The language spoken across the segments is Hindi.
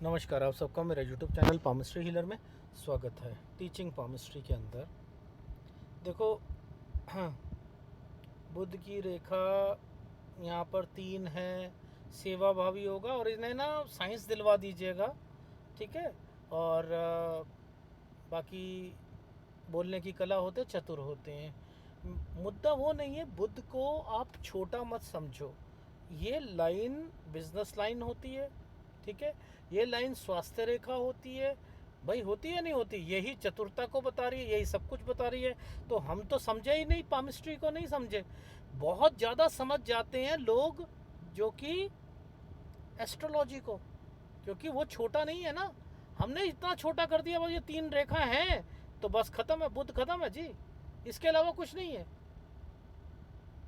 नमस्कार, आप सबका मेरा यूट्यूब चैनल पामिस्ट्री हीलर में स्वागत है। टीचिंग पामिस्ट्री के अंदर देखो, बुध की रेखा यहाँ पर 3 है, सेवा भावी होगा और इन्हें ना साइंस दिलवा दीजिएगा, ठीक है। और बाकी बोलने की कला होते चतुर होते हैं। मुद्दा वो नहीं है, बुध को आप छोटा मत समझो। ये लाइन बिजनेस लाइन होती है, ठीक है। ये लाइन स्वास्थ्य रेखा होती है, भाई होती है नहीं होती, यही चतुरता को बता रही है, यही सब कुछ बता रही है। तो हम तो समझे ही नहीं, पामिस्ट्री को नहीं समझे। बहुत ज़्यादा समझ जाते हैं लोग जो कि एस्ट्रोलॉजी को, क्योंकि वो छोटा नहीं है ना। हमने इतना छोटा कर दिया, बस ये 3 रेखा हैं तो बस खत्म है, बुध खत्म है जी, इसके अलावा कुछ नहीं है।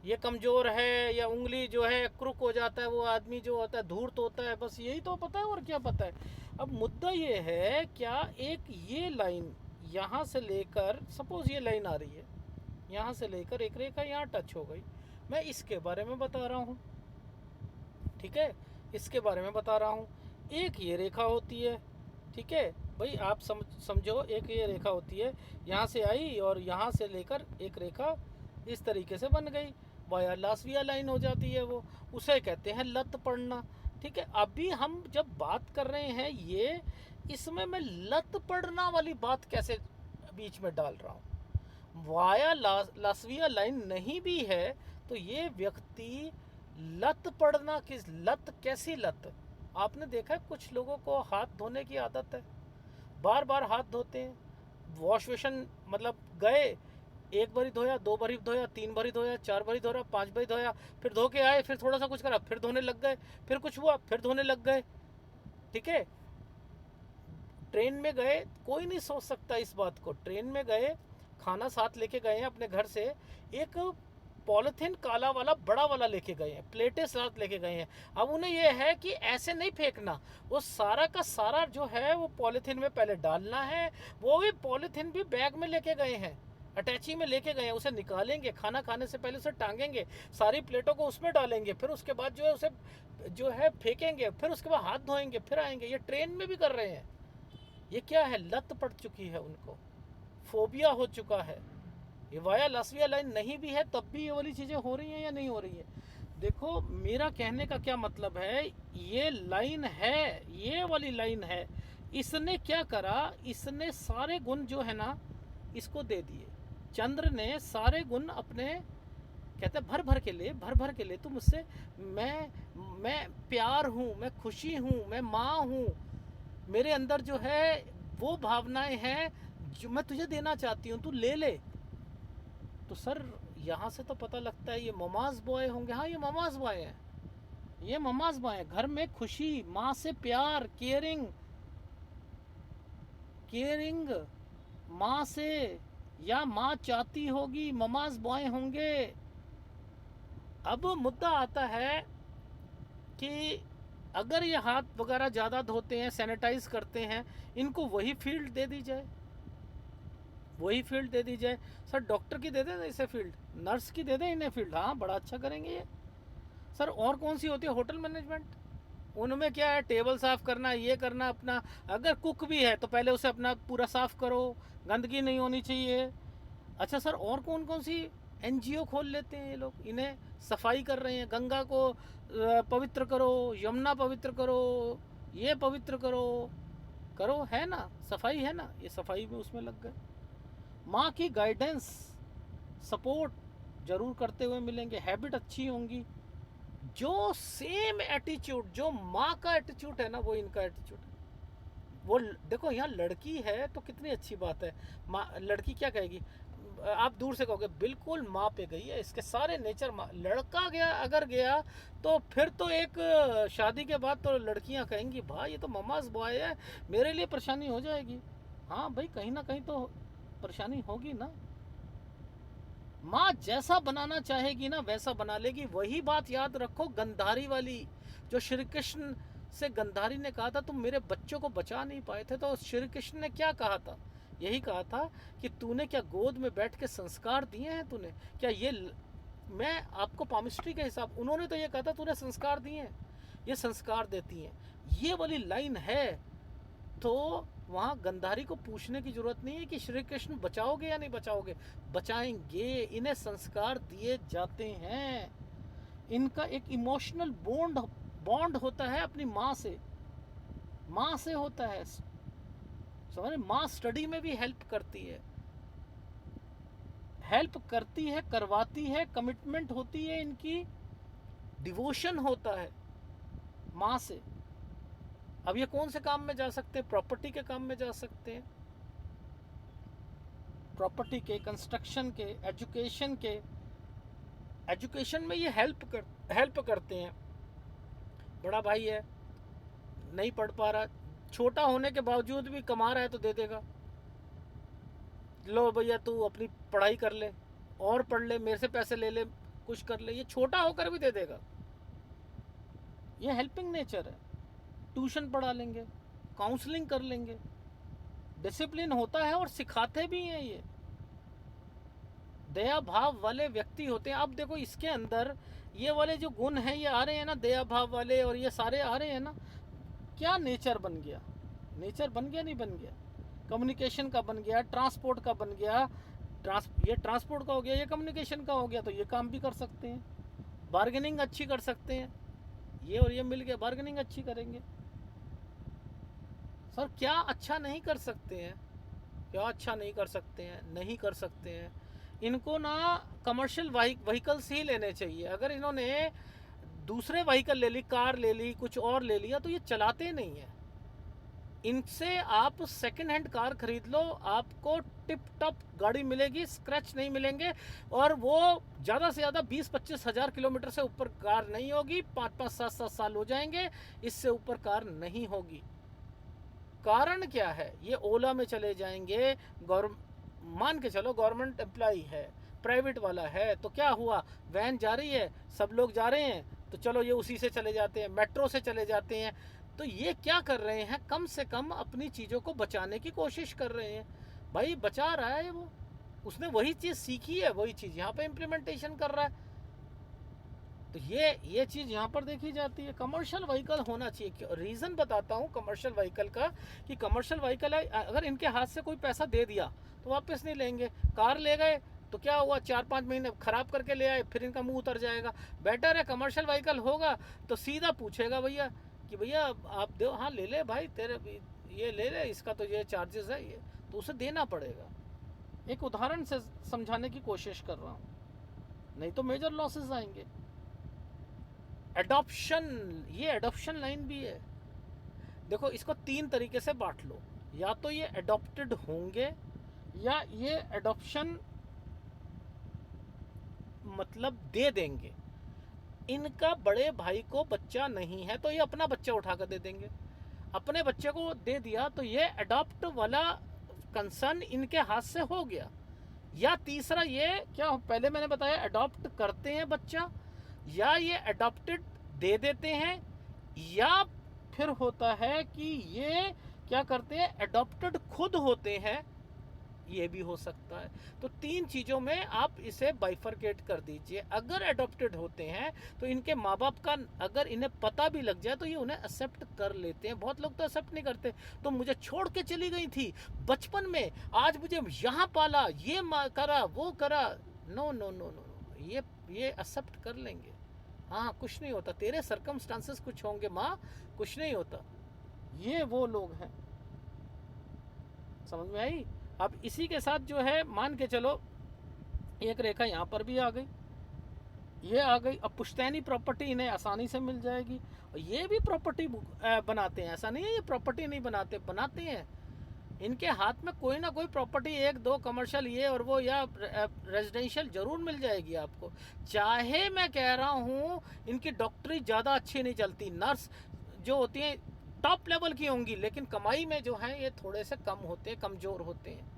ये कमज़ोर है या उंगली जो है क्रुक हो जाता है, वो आदमी जो होता है धूर्त होता है, बस यही तो पता है, और क्या पता है। अब मुद्दा ये है, क्या एक ये लाइन यहाँ से लेकर, सपोज ये लाइन आ रही है, यहाँ से लेकर एक रेखा यहाँ टच हो गई, मैं इसके बारे में बता रहा हूँ, ठीक है, इसके बारे में बता रहा हूँ। एक ये रेखा होती है, ठीक है भाई, आप समझो, एक ये रेखा होती है, यहाँ से आई और यहाँ से लेकर एक रेखा इस तरीके से बन गई, वाया लासविया लाइन हो जाती है वो, उसे कहते हैं लत पड़ना, ठीक है। अभी हम जब बात कर रहे हैं ये, इसमें मैं लत पड़ना वाली बात कैसे बीच में डाल रहा हूँ। वाया लासविया लाइन नहीं भी है तो ये व्यक्ति लत पड़ना, किस लत, कैसी लत। आपने देखा है कुछ लोगों को हाथ धोने की आदत है, बार बार हाथ धोते हैं, वॉश बेसिन मतलब गए, एक बारी धोया, 2 बारी धोया, 3 बारी धोया, 4 बारी धोया, 5 बारी धोया, फिर धो के आए, फिर थोड़ा सा कुछ करा, फिर धोने लग गए, फिर कुछ हुआ, फिर धोने लग गए, ठीक है। ट्रेन में गए, कोई नहीं सोच सकता इस बात को, ट्रेन में गए, खाना साथ लेके गए हैं अपने घर से, एक पॉलिथीन काला वाला बड़ा वाला लेके गए हैं, प्लेटें साथ लेके गए हैं। अब उन्हें यह है कि ऐसे नहीं फेंकना, वो सारा का सारा जो है वो पॉलिथीन में पहले डालना है, वो भी पॉलिथीन भी बैग में लेके गए हैं, अटैची में लेके गए हैं, उसे निकालेंगे, खाना खाने से पहले उसे टांगेंगे, सारी प्लेटों को उसमें डालेंगे, फिर उसके बाद जो है उसे जो है फेंकेंगे, फिर उसके बाद हाथ धोएंगे, फिर आएंगे। ये ट्रेन में भी कर रहे हैं। ये क्या है, लत पड़ चुकी है उनको, फोबिया हो चुका है। ये वाया लासविया लाइन नहीं भी है तब भी ये वाली चीज़ें हो रही हैं या नहीं हो रही है। देखो, मेरा कहने का क्या मतलब है, ये लाइन है, ये वाली लाइन है, इसने क्या करा, इसने सारे गुण जो है ना इसको दे दिए। चंद्र ने सारे गुण अपने, कहते हैं भर भर के ले, भर भर के ले, तुम मुझसे, मैं प्यार हूँ, मैं खुशी हूँ, मैं माँ हूँ, मेरे अंदर जो है वो भावनाएं हैं जो मैं तुझे देना चाहती हूँ, तू ले ले। तो सर यहाँ से तो पता लगता है ये ममाज बॉय होंगे। हाँ, ये ममाज बॉय हैं, ये ममाज बॉय हैं। घर में खुशी, माँ से प्यार, केयरिंग, केयरिंग माँ से, या माँ चाहती होगी, ममाज बॉय होंगे। अब मुद्दा आता है कि अगर ये हाथ वगैरह ज़्यादा धोते हैं, सैनिटाइज करते हैं, इनको वही फील्ड दे दी जाए, वही फील्ड दे दी जाए। सर डॉक्टर की दे दें इसे फील्ड, नर्स की दे दें इन्हें फील्ड, हाँ बड़ा अच्छा करेंगे ये। सर और कौन सी होती है, होटल मैनेजमेंट, उनमें क्या है, टेबल साफ़ करना, ये करना अपना। अगर कुक भी है तो पहले उसे अपना पूरा साफ़ करो, गंदगी नहीं होनी चाहिए। अच्छा सर, और कौन कौन सी एनजीओ खोल लेते हैं ये लोग, इन्हें सफाई कर रहे हैं, गंगा को पवित्र करो, यमुना पवित्र करो, ये पवित्र करो, करो, है ना, सफाई है ना, ये सफाई में उसमें लग गए। माँ की गाइडेंस, सपोर्ट जरूर करते हुए मिलेंगे, हैबिट अच्छी होंगी, जो सेम एटीट्यूड जो माँ का एटीट्यूड है ना, वो इनका एटीट्यूड है। वो देखो, यहाँ लड़की है तो कितनी अच्छी बात है, माँ, लड़की क्या कहेगी, आप दूर से कहोगे बिल्कुल माँ पे गई है, इसके सारे नेचर माँ। लड़का गया अगर गया तो फिर तो एक शादी के बाद तो लड़कियां कहेंगी भाई ये तो ममाज बॉय है, मेरे लिए परेशानी हो जाएगी। हाँ भाई, कहीं ना कहीं तो परेशानी होगी ना। माँ जैसा बनाना चाहेगी ना वैसा बना लेगी। वही बात याद रखो गंधारी वाली, जो श्री कृष्ण से गंधारी ने कहा था तुम मेरे बच्चों को बचा नहीं पाए थे, तो श्री कृष्ण ने क्या कहा था, यही कहा था कि तूने क्या गोद में बैठ के संस्कार दिए हैं, तूने क्या ये मैं आपको पामिस्ट्री के हिसाब, उन्होंने तो ये कहा था तूने संस्कार दिए हैं, ये संस्कार देती हैं। ये वाली लाइन है तो वहाँ गंधारी को पूछने की जरूरत नहीं है कि श्री कृष्ण बचाओगे या नहीं बचाओगे, बचाएंगे। इन्हें संस्कार दिए जाते हैं। इनका एक इमोशनल बॉन्ड होता है अपनी माँ से होता है। समझ, माँ स्टडी में भी हेल्प करती है, करवाती है, कमिटमेंट होती है इनकी, डिवोशन होता है माँ से। अब ये कौन से काम में जा सकते हैं? प्रॉपर्टी के काम में जा सकते हैं, प्रॉपर्टी के, कंस्ट्रक्शन के, एजुकेशन में ये हेल्प करते हैं। बड़ा भाई है, नहीं पढ़ पा रहा, छोटा होने के बावजूद भी कमा रहा है तो दे देगा, लो भैया तू अपनी पढ़ाई कर ले और पढ़ ले, मेरे से पैसे ले ले, कुछ कर ले, ये छोटा होकर भी दे देगा। ये हेल्पिंग नेचर है। ट्यूशन पढ़ा लेंगे, काउंसलिंग कर लेंगे, डिसिप्लिन होता है और सिखाते भी हैं। ये दया भाव वाले व्यक्ति होते हैं। अब देखो इसके अंदर ये वाले जो गुण हैं ये आ रहे हैं ना, दया भाव वाले, और ये सारे आ रहे हैं ना। क्या नेचर बन गया? नहीं बन गया? कम्युनिकेशन का बन गया, ट्रांसपोर्ट का बन गया, ये ट्रांसपोर्ट का हो गया, ये कम्युनिकेशन का हो गया, तो ये काम भी कर सकते हैं। बार्गेनिंग अच्छी कर सकते हैं, ये और ये मिल गया, बार्गेनिंग अच्छी करेंगे। सर क्या अच्छा नहीं कर सकते हैं? नहीं कर सकते हैं। इनको ना कमर्शियल व्हीकल्स ही लेने चाहिए। अगर इन्होंने दूसरे व्हीकल ले ली, कार ले ली, कुछ और ले लिया, तो ये चलाते नहीं है। इनसे आप सेकंड हैंड कार खरीद लो, आपको टिप टॉप गाड़ी मिलेगी, स्क्रैच नहीं मिलेंगे, और वो ज़्यादा से ज़्यादा 20-25 हज़ार किलोमीटर से ऊपर कार नहीं होगी। 5-5, 7-7 साल हो जाएंगे, इससे ऊपर कार नहीं होगी। कारण क्या है? ये ओला में चले जाएंगे, मान के चलो गवर्नमेंट एम्प्लॉई है, प्राइवेट वाला है, तो क्या हुआ, वैन जा रही है, सब लोग जा रहे हैं, तो चलो ये उसी से चले जाते हैं, मेट्रो से चले जाते हैं। तो ये क्या कर रहे हैं? कम से कम अपनी चीज़ों को बचाने की कोशिश कर रहे हैं। भाई बचा रहा है वो, उसने वही चीज़ सीखी है, वही चीज़ यहाँ पे इम्प्लीमेंटेशन कर रहा है। तो ये चीज़ यहाँ पर देखी जाती है। कमर्शियल व्हीकल होना चाहिए। रीज़न बताता हूँ कमर्शियल व्हीकल का, कि कमर्शियल व्हीकल है, अगर इनके हाथ से कोई पैसा दे दिया तो वापस नहीं लेंगे। कार ले गए तो क्या हुआ, 4-5 महीने खराब करके ले आए, फिर इनका मुंह उतर जाएगा। बेटर है कमर्शियल व्हीकल होगा तो सीधा पूछेगा भैया कि भैया आप दो, हाँ ले ले भाई, तेरे ये ले ले, इसका तो ये चार्जेस है, ये तो उसे देना पड़ेगा। एक उदाहरण से समझाने की कोशिश कर रहा हूँ, नहीं तो मेजर लॉसेस आएंगे। एडॉप्शन, ये एडॉप्शन लाइन भी है। देखो इसको 3 तरीके से बांट लो, या तो ये एडॉप्टेड होंगे, या ये एडॉप्शन मतलब दे देंगे। इनका बड़े भाई को बच्चा नहीं है तो ये अपना बच्चा उठाकर दे देंगे। अपने बच्चे को दे दिया तो ये अडॉप्ट वाला कंसर्न इनके हाथ से हो गया। या तीसरा ये क्या, पहले मैंने बताया अडॉप्ट करते हैं बच्चा, या ये अडॉप्टेड दे देते हैं, या फिर होता है कि ये क्या करते हैं, अडॉप्टेड खुद होते हैं, ये भी हो सकता है। तो 3 चीज़ों में आप इसे बाइफरकेट कर दीजिए। अगर अडॉप्टेड होते हैं तो इनके माँ बाप का अगर इन्हें पता भी लग जाए तो ये उन्हें एक्सेप्ट कर लेते हैं। बहुत लोग तो एक्सेप्ट नहीं करते, तो मुझे छोड़ के चली गई थी बचपन में, आज मुझे यहाँ पाला, ये करा, वो करा। नो नो नो नो, ये एक्सेप्ट कर लेंगे। हाँ कुछ नहीं होता, तेरे सर्कमस्टांसेस कुछ होंगे माँ, कुछ नहीं होता। ये वो लोग हैं, समझ में आई? अब इसी के साथ जो है, मान के चलो एक रेखा यहाँ पर भी आ गई, ये आ गई। अब पुश्तैनी प्रॉपर्टी इन्हें आसानी से मिल जाएगी। और ये भी प्रॉपर्टी बनाते हैं, ऐसा नहीं है ये प्रॉपर्टी नहीं बनाते हैं। इनके हाथ में कोई ना कोई प्रॉपर्टी, 1-2 कमर्शियल ये और वो, या रेजिडेंशियल जरूर मिल जाएगी आपको। चाहे मैं कह रहा हूँ इनकी डॉक्टरी ज़्यादा अच्छी नहीं चलती, नर्स जो होती हैं टॉप लेवल की होंगी, लेकिन कमाई में जो है ये थोड़े से कम होते हैं, कमज़ोर होते हैं।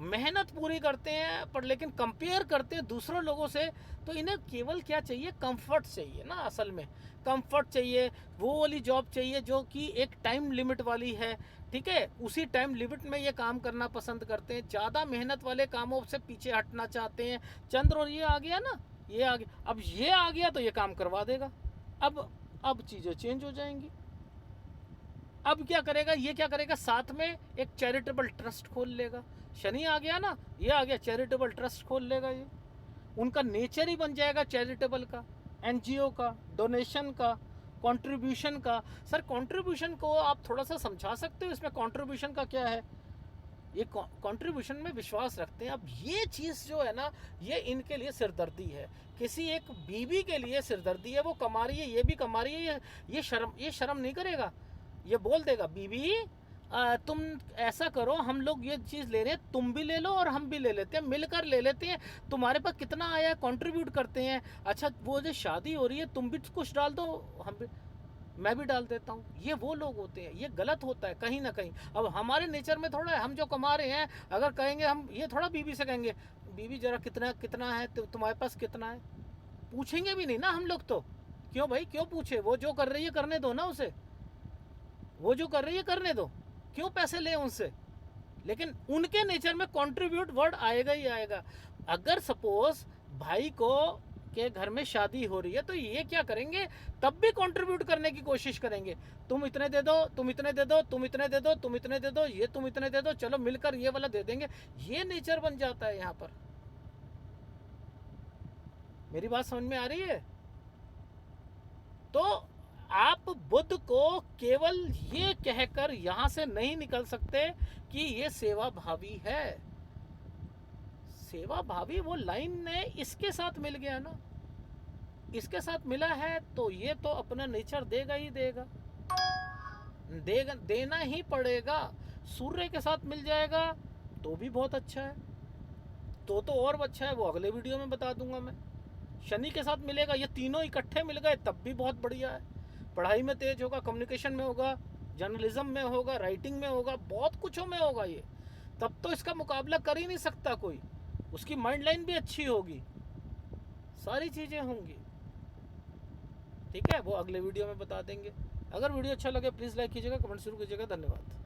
मेहनत पूरी करते हैं पर लेकिन कंपेयर करते हैं दूसरों लोगों से, तो इन्हें केवल क्या चाहिए, कंफर्ट चाहिए ना। असल में कंफर्ट चाहिए, वो वाली जॉब चाहिए जो कि एक टाइम लिमिट वाली है, ठीक है, उसी टाइम लिमिट में ये काम करना पसंद करते हैं। ज़्यादा मेहनत वाले कामों से पीछे हटना चाहते हैं। चंद्र और ये आ गया ना, ये आ गया, अब ये आ गया तो ये काम करवा देगा। अब चीज़ें चेंज हो जाएंगी। अब क्या करेगा, ये क्या करेगा, साथ में एक चैरिटेबल ट्रस्ट खोल लेगा। शनि आ गया ना, ये आ गया चैरिटेबल ट्रस्ट खोल लेगा। ये उनका नेचर ही बन जाएगा चैरिटेबल का, एनजीओ का, डोनेशन का, कंट्रीब्यूशन का। सर कंट्रीब्यूशन को आप थोड़ा सा समझा सकते हो, इसमें कंट्रीब्यूशन का क्या है? ये कंट्रीब्यूशन में विश्वास रखते हैं। अब ये चीज़ जो है ना, ये इनके लिए सिरदर्दी है। किसी एक बीवी के लिए सिरदर्दी है, वो कमा रही है, ये भी कमा रही है, ये शर्म नहीं करेगा। ये बोल देगा, बीवी तुम ऐसा करो, हम लोग ये चीज़ ले रहे हैं, तुम भी ले लो और हम भी ले लेते हैं, मिलकर ले लेते हैं, तुम्हारे पास कितना आया कंट्रीब्यूट करते हैं। अच्छा वो जो शादी हो रही है, तुम भी कुछ डाल दो, हम भी, मैं भी डाल देता हूँ। ये वो लोग होते हैं, ये गलत होता है कहीं ना कहीं। अब हमारे नेचर में थोड़ा है, हम जो कमा रहे हैं, अगर कहेंगे हम, ये थोड़ा बीवी से कहेंगे, बीवी जरा कितना कितना है, तुम्हारे पास कितना है, पूछेंगे भी नहीं ना हम लोग तो। क्यों भाई, क्यों पूछे? वो जो कर रही है करने दो ना उसे, वो जो कर रही है करने दो, क्यों पैसे ले उनसे। लेकिन उनके नेचर में कंट्रीब्यूट वर्ड आएगा ही आएगा। अगर सपोज भाई को के घर में शादी हो रही है, तो ये क्या करेंगे, तब भी कंट्रीब्यूट करने की कोशिश करेंगे। तुम इतने दे दो, तुम इतने दे दो, तुम इतने दे दो, तुम इतने दे दो, ये तुम इतने दे दो, चलो मिलकर ये वाला दे देंगे। ये नेचर बन जाता है यहाँ पर। मेरी बात समझ में आ रही है? तो आप बुद्ध को केवल ये कहकर यहां से नहीं निकल सकते कि ये सेवा भावी है। सेवा भावी वो लाइन ने इसके साथ मिल गया ना, इसके साथ मिला है, तो ये तो अपना नेचर देगा ही देगा, देना ही पड़ेगा। सूर्य के साथ मिल जाएगा तो भी बहुत अच्छा है, तो और अच्छा है, वो अगले वीडियो में बता दूंगा मैं। शनि के साथ मिलेगा, ये तीनों इकट्ठे मिल गए तब भी बहुत बढ़िया है। पढ़ाई में तेज होगा, कम्युनिकेशन में होगा, जर्नलिज्म में होगा, राइटिंग में होगा, बहुत कुछों में होगा ये। तब तो इसका मुकाबला कर ही नहीं सकता कोई। उसकी माइंड लाइन भी अच्छी होगी, सारी चीज़ें होंगी। ठीक है, वो अगले वीडियो में बता देंगे। अगर वीडियो अच्छा लगे प्लीज़ लाइक कीजिएगा, कमेंट शुरू कीजिएगा। धन्यवाद।